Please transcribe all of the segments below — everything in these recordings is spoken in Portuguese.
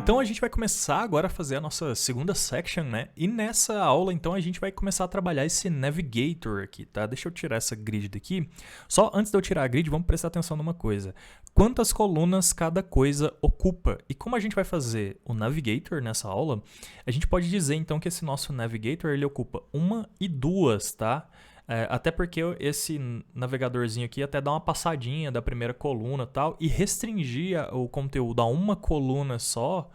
Então a gente vai começar agora a fazer a nossa segunda section, né? E nessa aula, então, a gente vai começar a trabalhar esse Navigator aqui, tá? Deixa eu tirar essa grid daqui. Só antes de eu tirar a grid, vamos prestar atenção numa coisa. Quantas colunas cada coisa ocupa? E como a gente vai fazer o Navigator nessa aula, a gente pode dizer, então, que esse nosso Navigator, ele ocupa uma e duas, tá? Até porque esse navegadorzinho aqui até dá uma passadinha da primeira coluna e tal, e restringir o conteúdo a uma coluna só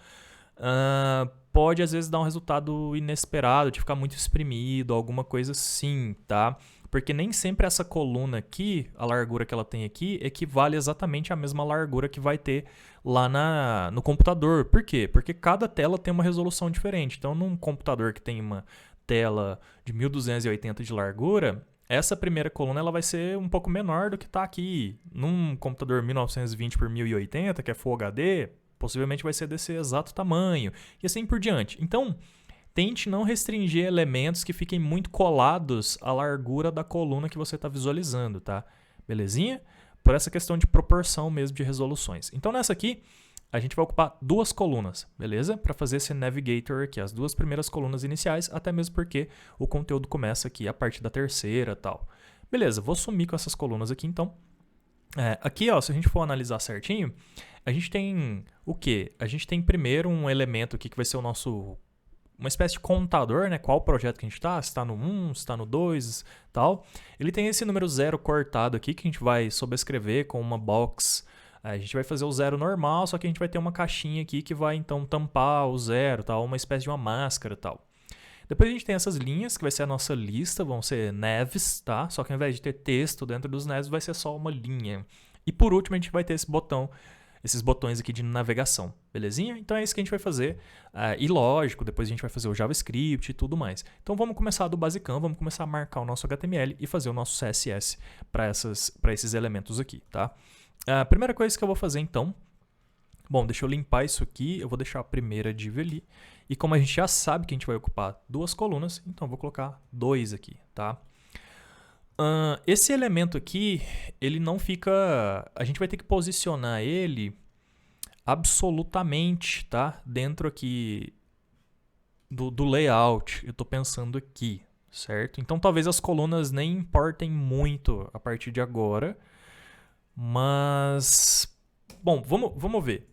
pode às vezes dar um resultado inesperado, de ficar muito exprimido, alguma coisa assim, tá? Porque nem sempre essa coluna aqui, a largura que ela tem aqui, equivale exatamente à mesma largura que vai ter lá no computador. Por quê? Porque cada tela tem uma resolução diferente. Então, num computador que tem uma tela de 1280 de largura, essa primeira coluna ela vai ser um pouco menor do que está aqui. Num computador 1920 por 1080, que é Full HD, possivelmente vai ser desse exato tamanho, e assim por diante. Então, tente não restringir elementos que fiquem muito colados à largura da coluna que você está visualizando, tá? Belezinha? Por essa questão de proporção mesmo de resoluções. Então, nessa aqui, a gente vai ocupar duas colunas, beleza? Para fazer esse Navigator aqui, as duas primeiras colunas iniciais, até mesmo porque o conteúdo começa aqui a partir da terceira e tal. Beleza, vou sumir com essas colunas aqui então. Aqui, ó, se a gente for analisar certinho, a gente tem o quê? A gente tem primeiro um elemento aqui que vai ser uma espécie de contador, né? Qual projeto que a gente está, se está no 1, se está no 2, tal. Ele tem esse número 0 cortado aqui que a gente vai sobrescrever com uma box. A gente vai fazer o 0 normal, só que a gente vai ter uma caixinha aqui que vai então tampar o 0, tal, uma espécie de uma máscara, tal. Depois a gente tem essas linhas, que vai ser a nossa lista, vão ser navs, tá? Só que ao invés de ter texto dentro dos navs, vai ser só uma linha. E por último, a gente vai ter esses botões aqui de navegação, belezinha? Então é isso que a gente vai fazer. E lógico, depois a gente vai fazer o JavaScript e tudo mais. Então vamos começar do basicão, vamos começar a marcar o nosso HTML e fazer o nosso CSS para esses elementos aqui, tá? A primeira coisa que eu vou fazer então, bom, deixa eu limpar isso aqui, eu vou deixar a primeira div ali, e como a gente já sabe que a gente vai ocupar duas colunas, então eu vou colocar 2 aqui, tá? Esse elemento aqui, ele não fica, a gente vai ter que posicionar ele absolutamente, tá? Dentro aqui do layout, eu estou pensando aqui, certo? Então talvez as colunas nem importem muito a partir de agora, mas, bom, vamos ver,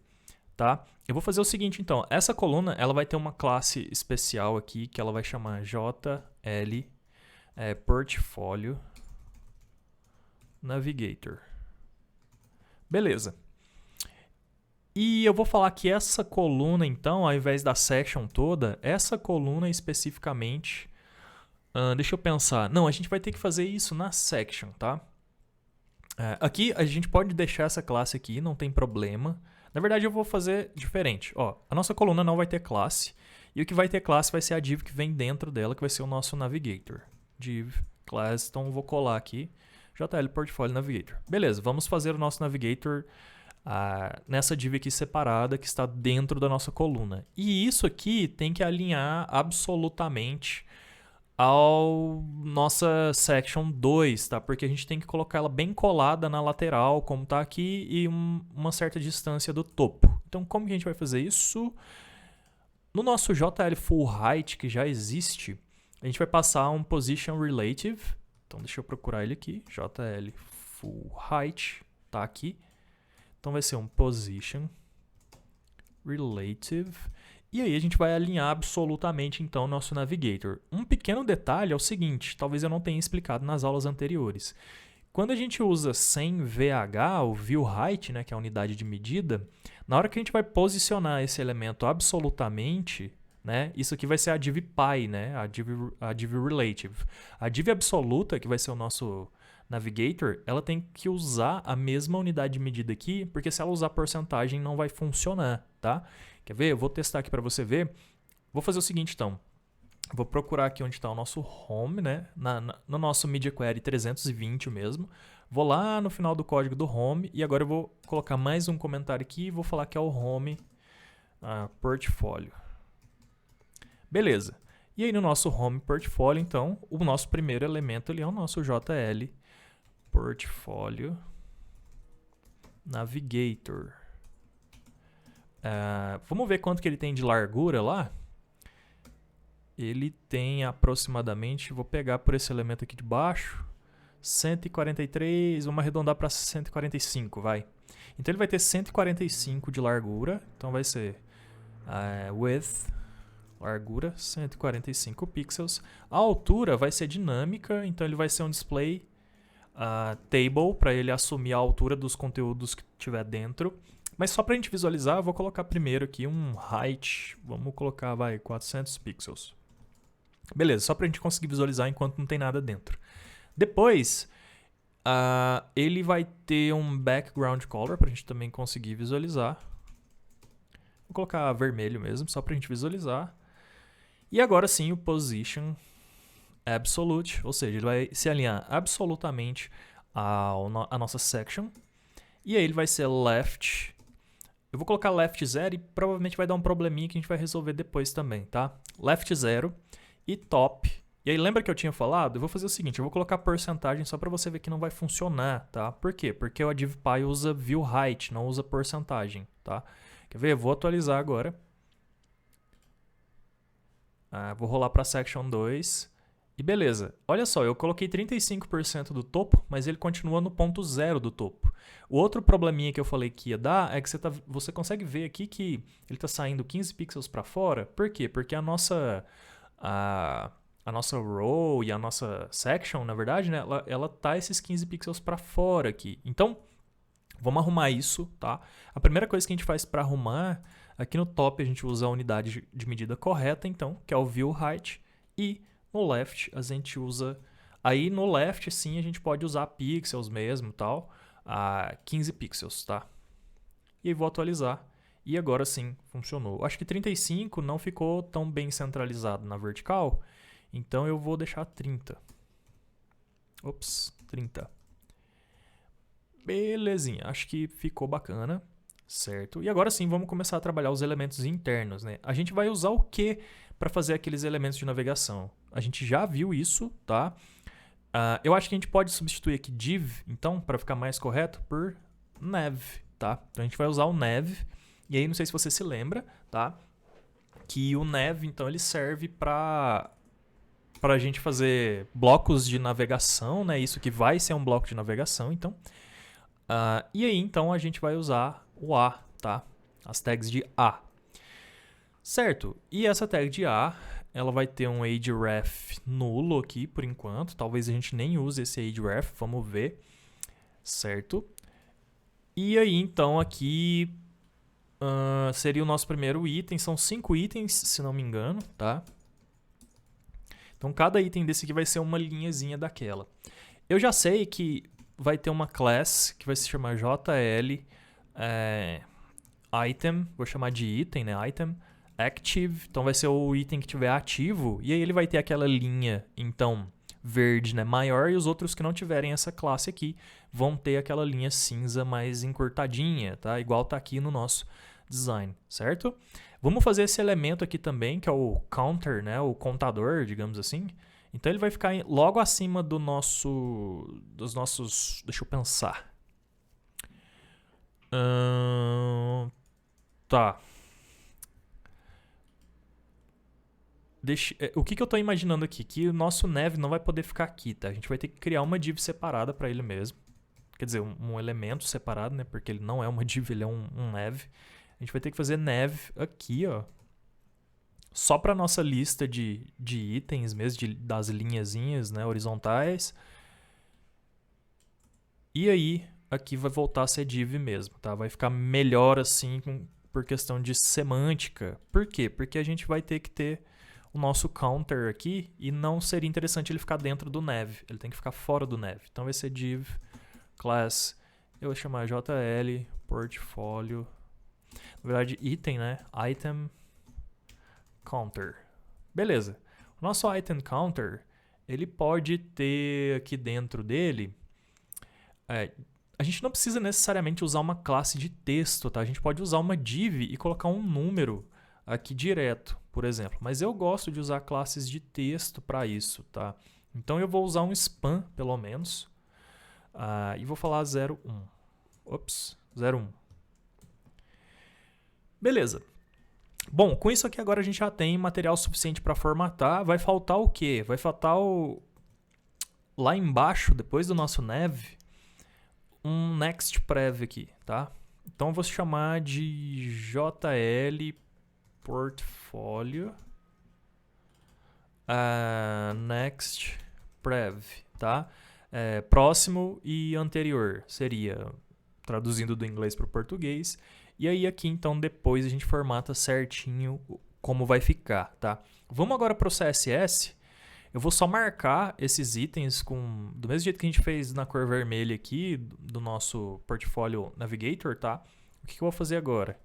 tá? Eu vou fazer o seguinte, então. Essa coluna, ela vai ter uma classe especial aqui, que ela vai chamar JL Portfolio Navigator. Beleza. E eu vou falar que essa coluna, então, ao invés da section toda, essa coluna especificamente... deixa eu pensar. Não, a gente vai ter que fazer isso na section, tá? Aqui a gente pode deixar essa classe aqui, não tem problema. Na verdade eu vou fazer diferente. Ó, a nossa coluna não vai ter classe. E o que vai ter classe vai ser a div que vem dentro dela, que vai ser o nosso Navigator. Div class, então eu vou colar aqui. JL Portfolio Navigator. Beleza, vamos fazer o nosso Navigator nessa div aqui separada, que está dentro da nossa coluna. E isso aqui tem que alinhar absolutamente ao nossa section 2, tá? Porque a gente tem que colocar ela bem colada na lateral, como tá aqui, e uma certa distância do topo. Então, como que a gente vai fazer isso? No nosso JL Full Height, que já existe, a gente vai passar um Position Relative. Então, deixa eu procurar ele aqui. JL Full Height, tá aqui. Então, vai ser um Position Relative. E aí a gente vai alinhar absolutamente, então, o nosso Navigator. Um pequeno detalhe é o seguinte, talvez eu não tenha explicado nas aulas anteriores. Quando a gente usa sem VH, o View Height, né, que é a unidade de medida, na hora que a gente vai posicionar esse elemento absolutamente, né, isso aqui vai ser a div Pi, né, a div Relative. A div absoluta, que vai ser o nosso Navigator, ela tem que usar a mesma unidade de medida aqui, porque se ela usar porcentagem não vai funcionar, tá? Quer ver? Eu vou testar aqui para você ver. Vou fazer o seguinte, então. Vou procurar aqui onde está o nosso home, né? No nosso Media Query 320 mesmo. Vou lá no final do código do home e agora eu vou colocar mais um comentário aqui e vou falar que é o home portfólio. Beleza. E aí no nosso home portfólio, então, o nosso primeiro elemento ali é o nosso JL Portfolio Navigator. Vamos ver quanto que ele tem de largura lá. Ele tem aproximadamente, vou pegar por esse elemento aqui de baixo, 143, vamos arredondar para 145, vai. Então ele vai ter 145 de largura, então vai ser width, largura, 145 pixels. A altura vai ser dinâmica, então ele vai ser um display table, para ele assumir a altura dos conteúdos que tiver dentro. Mas só para a gente visualizar, eu vou colocar primeiro aqui um height, vamos colocar, 400 pixels. Beleza, só para a gente conseguir visualizar enquanto não tem nada dentro. Depois, ele vai ter um background color para a gente também conseguir visualizar. Vou colocar vermelho mesmo, só para a gente visualizar. E agora sim, o position absolute, ou seja, ele vai se alinhar absolutamente à nossa section. E aí ele vai ser left. Eu vou colocar left 0 e provavelmente vai dar um probleminha que a gente vai resolver depois também, tá? Left 0 e top. E aí lembra que eu tinha falado? Eu vou fazer o seguinte, eu vou colocar porcentagem só para você ver que não vai funcionar, tá? Por quê? Porque o DivPy usa view height, não usa porcentagem, tá? Quer ver? Eu vou atualizar agora. Vou rolar para section 2. E beleza, olha só, eu coloquei 35% do topo, mas ele continua no ponto 0 do topo. O outro probleminha que eu falei que ia dar é que você consegue ver aqui que ele está saindo 15 pixels para fora. Por quê? Porque a nossa row e a nossa section, na verdade, né, ela tá esses 15 pixels para fora aqui. Então, vamos arrumar isso, tá? A primeira coisa que a gente faz para arrumar, aqui no top a gente usa a unidade de medida correta, então, que é o view height, e no left a gente usa... Aí no left, sim, a gente pode usar pixels mesmo, tal, 15 pixels, tá? E aí vou atualizar. E agora sim, funcionou. Acho que 35 não ficou tão bem centralizado na vertical, então eu vou deixar 30. Ops, 30. Belezinha, acho que ficou bacana, certo? E agora sim, vamos começar a trabalhar os elementos internos, né? A gente vai usar o que para fazer aqueles elementos de navegação? A gente já viu isso, tá? Eu acho que a gente pode substituir aqui div, então, para ficar mais correto, por nav, tá? Então a gente vai usar o nav, e aí não sei se você se lembra, tá? Que o nav, então, ele serve para a gente fazer blocos de navegação, né? Isso que vai ser um bloco de navegação, então. E aí, então, a gente vai usar o A, tá? As tags de A. Certo, e essa tag de A, ela vai ter um ageref nulo aqui, por enquanto. Talvez a gente nem use esse ageref, vamos ver. Certo. E aí, então, aqui seria o nosso primeiro item. São 5 itens, se não me engano, tá? Então, cada item desse aqui vai ser uma linhazinha daquela. Eu já sei que vai ter uma class que vai se chamar JL item, vou chamar de item, né? Item active, então vai ser o item que tiver ativo, e aí ele vai ter aquela linha, então, verde, né, maior, e os outros que não tiverem essa classe aqui vão ter aquela linha cinza mais encurtadinha, tá? Igual tá aqui no nosso design, certo? Vamos fazer esse elemento aqui também, que é o counter, né, o contador, digamos assim. Então ele vai ficar logo acima dos nossos, deixa eu pensar. Tá. O que eu estou imaginando aqui? Que o nosso nav não vai poder ficar aqui, tá? A gente vai ter que criar uma div separada para ele mesmo. Quer dizer, um elemento separado, né? Porque ele não é uma div, ele é um nav. A gente vai ter que fazer nav aqui, ó. Só para nossa lista de itens mesmo, das linhazinhas, né? Horizontais. E aí, aqui vai voltar a ser div mesmo, tá? Vai ficar melhor assim por questão de semântica. Por quê? Porque a gente vai ter que ter o nosso counter aqui e não seria interessante ele ficar dentro do nav. Ele tem que ficar fora do nav. Então vai ser div class, eu vou chamar JL portfólio, na verdade item, né? Item counter. Beleza. O nosso item counter, ele pode ter aqui dentro dele, a gente não precisa necessariamente usar uma classe de texto, tá? A gente pode usar uma div e colocar um número aqui direto, por exemplo. Mas eu gosto de usar classes de texto para isso, tá? Então eu vou usar um span, pelo menos, e vou falar 01. Ops, 01. Beleza. Bom, com isso aqui agora a gente já tem material suficiente para formatar. Vai faltar o quê? Vai faltar lá embaixo, depois do nosso nav, um next prev aqui, tá? Então eu vou chamar de JL portfólio next prev, tá? Próximo e anterior seria traduzindo do inglês para o português. E aí aqui então depois a gente formata certinho como vai ficar, tá? Vamos agora para o CSS. Eu vou só marcar esses itens do mesmo jeito que a gente fez na cor vermelha aqui do nosso portfólio Navigator, tá? O que eu vou fazer agora?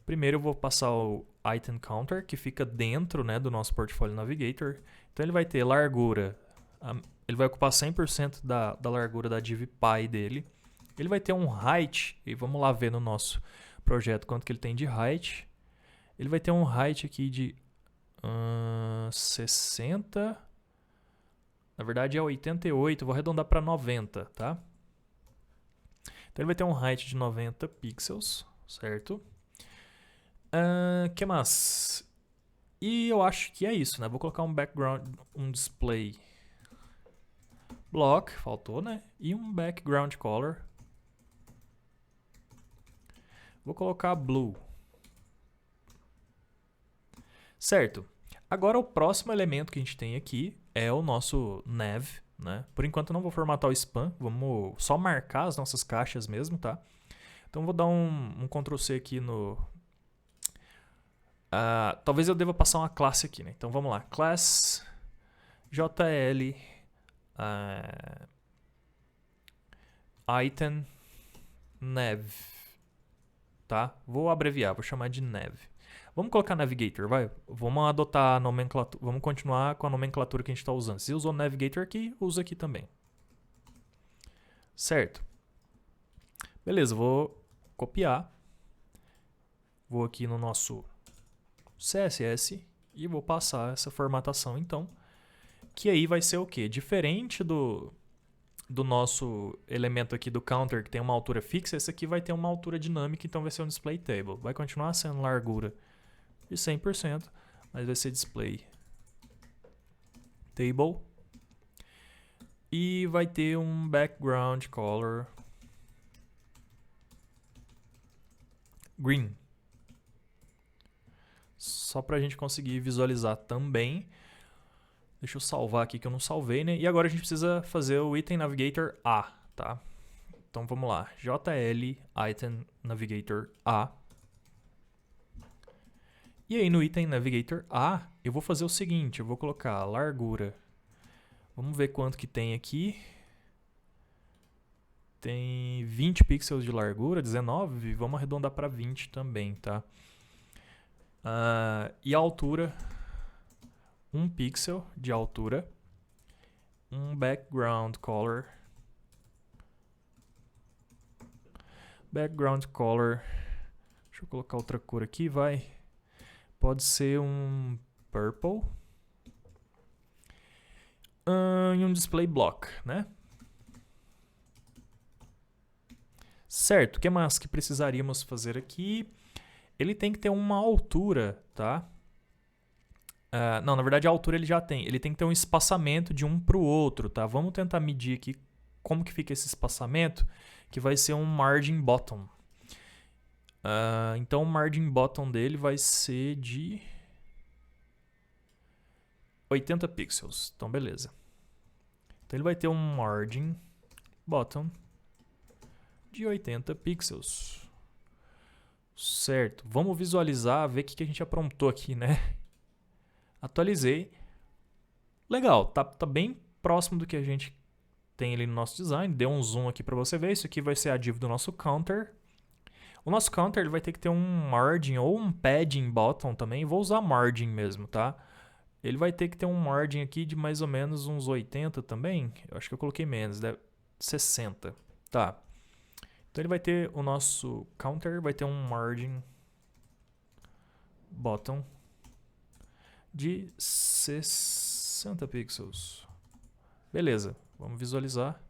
Primeiro eu vou passar o item counter, que fica dentro, né, do nosso portfólio Navigator. Então ele vai ter largura, ele vai ocupar 100% da largura da div py dele. Ele vai ter um height, e vamos lá ver no nosso projeto quanto que ele tem de height. Ele vai ter um height aqui de 60, na verdade é 88, vou arredondar para 90, tá? Então ele vai ter um height de 90 pixels, certo? Que mais? E eu acho que é isso, né? Vou colocar um background, um display block, faltou, né? E um background color. Vou colocar blue. Certo. Agora o próximo elemento que a gente tem aqui é o nosso nav, né? Por enquanto eu não vou formatar o span, vamos só marcar as nossas caixas mesmo, tá? Então vou dar um Ctrl C aqui no... talvez eu deva passar uma classe aqui, né? Então vamos lá, class JL item nav, tá? Vou abreviar, vou chamar de nav. Vamos colocar Navigator, vai? Vamos adotar a nomenclatura, vamos continuar com a nomenclatura que a gente está usando. Se usou Navigator aqui, usa aqui também. Certo. Beleza, vou copiar. Vou aqui no nosso CSS e vou passar essa formatação, então. Que aí vai ser o quê? Diferente do nosso elemento aqui do counter, que tem uma altura fixa, esse aqui vai ter uma altura dinâmica, então vai ser um display table. Vai continuar sendo largura de 100%, mas vai ser display table. E vai ter um background color green. Só para a gente conseguir visualizar também. Deixa eu salvar aqui que eu não salvei, né? E agora a gente precisa fazer o item navigator A, tá? Então vamos lá, JL item navigator A. E aí no item navigator A, eu vou fazer o seguinte, eu vou colocar a largura. Vamos ver quanto que tem aqui. Tem 20 pixels de largura, 19, vamos arredondar para 20 também, tá? E a altura, 1 pixel de altura, um background color. Background color, deixa eu colocar outra cor aqui, vai. Pode ser um purple. E um display block, né? Certo, o que mais que precisaríamos fazer aqui? Ele tem que ter uma altura, tá? Não, na verdade a altura ele já tem. Ele tem que ter um espaçamento de um para o outro, tá? Vamos tentar medir aqui como que fica esse espaçamento, que vai ser um margin bottom. Então o margin bottom dele vai ser de 80 pixels. Então beleza. Então ele vai ter um margin bottom de 80 pixels. Certo. Vamos visualizar, ver o que a gente aprontou aqui, né? Atualizei. Legal, tá bem próximo do que a gente tem ali no nosso design. Deu um zoom aqui para você ver. Isso aqui vai ser a div do nosso counter. O nosso counter ele vai ter que ter um margin ou um padding bottom também. Vou usar margin mesmo, tá? Ele vai ter que ter um margin aqui de mais ou menos uns 80 também. Eu acho que eu coloquei menos, 60. Tá. Então ele vai ter, o nosso counter vai ter um margin bottom de 60 pixels. Beleza, vamos visualizar.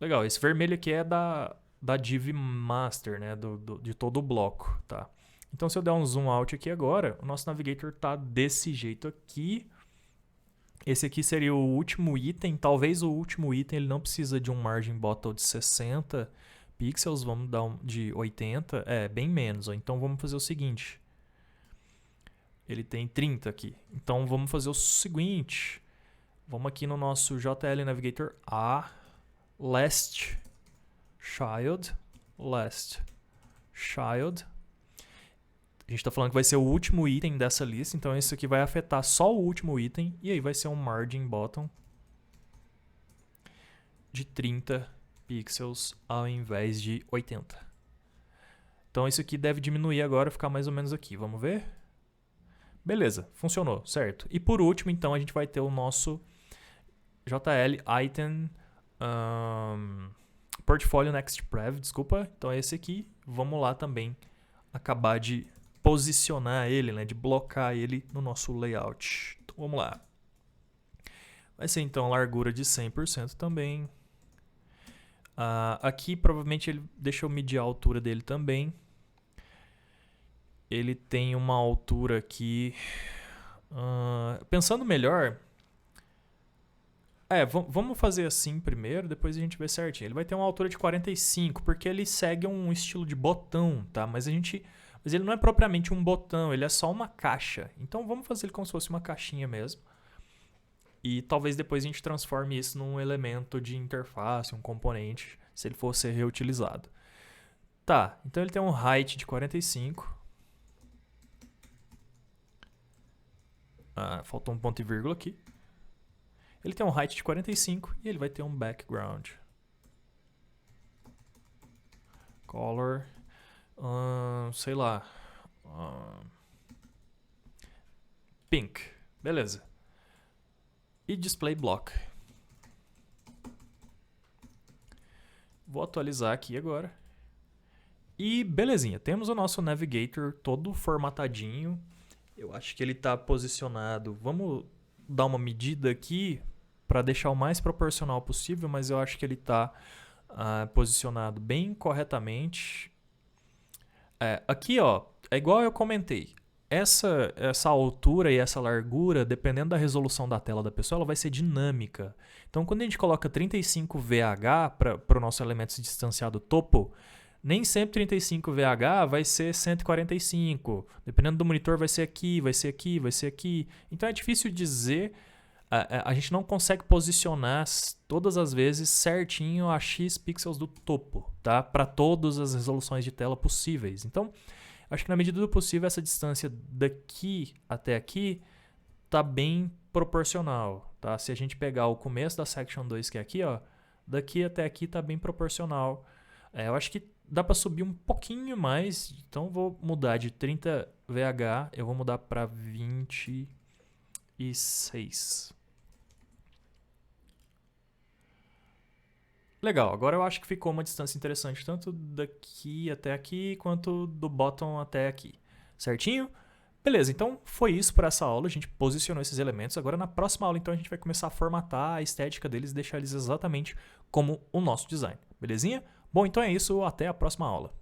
Legal, esse vermelho aqui é da da div master, né, de todo o bloco, tá? Então, se eu der um zoom out aqui agora, o nosso navigator tá desse jeito aqui. Esse aqui seria o último item. Talvez o último item ele não precisa de um margin bottom de 60 pixels, vamos dar de 80, bem menos. Então, vamos fazer o seguinte. Ele tem 30 aqui. Então, vamos fazer o seguinte. Vamos aqui no nosso JL Navigator A, last child. A gente está falando que vai ser o último item dessa lista, então isso aqui vai afetar só o último item, e aí vai ser um margin bottom de 30 pixels ao invés de 80. Então isso aqui deve diminuir agora, ficar mais ou menos aqui. Vamos ver? Beleza, funcionou, certo. E por último, então, a gente vai ter o nosso JL Item Portfolio Next Prev, desculpa. Então é esse aqui. Vamos lá também acabar de posicionar ele, né, de blocar ele no nosso layout. Então vamos lá. Vai ser então largura de 100% também. Aqui provavelmente deixa eu medir a altura dele também. Ele tem uma altura aqui... pensando melhor... vamos fazer assim primeiro, depois a gente vê certinho. Ele vai ter uma altura de 45, porque ele segue um estilo de botão, tá? Mas ele não é propriamente um botão, ele é só uma caixa. Então vamos fazer ele como se fosse uma caixinha mesmo. E talvez depois a gente transforme isso num elemento de interface, um componente, se ele for ser reutilizado. Tá, então ele tem um height de 45. Faltou um ponto e vírgula aqui. Ele tem um height de 45 e ele vai ter um background. Color, sei lá, pink, beleza. E display block. Vou atualizar aqui agora. E belezinha, temos o nosso navigator todo formatadinho. Eu acho que ele está posicionado. Vamos dar uma medida aqui para deixar o mais proporcional possível, mas eu acho que ele está posicionado bem corretamente. Aqui, ó, é igual eu comentei. Essa altura e essa largura, dependendo da resolução da tela da pessoa, ela vai ser dinâmica. Então, quando a gente coloca 35 VH para o nosso elemento distanciado topo, nem sempre 35 VH vai ser 145. Dependendo do monitor, vai ser aqui, vai ser aqui, vai ser aqui. Então, é difícil dizer. A gente não consegue posicionar todas as vezes certinho a X pixels do topo, tá? Para todas as resoluções de tela possíveis. Então, acho que na medida do possível, essa distância daqui até aqui tá bem proporcional, tá? Se a gente pegar o começo da Section 2, que é aqui, ó, daqui até aqui tá bem proporcional. Eu acho que dá para subir um pouquinho mais, então vou mudar de 30 VH, eu vou mudar para 26. Legal, agora eu acho que ficou uma distância interessante, tanto daqui até aqui, quanto do bottom até aqui. Certinho? Beleza, então foi isso para essa aula, a gente posicionou esses elementos. Agora na próxima aula, então, a gente vai começar a formatar a estética deles e deixar eles exatamente como o nosso design. Belezinha? Bom, então é isso, até a próxima aula.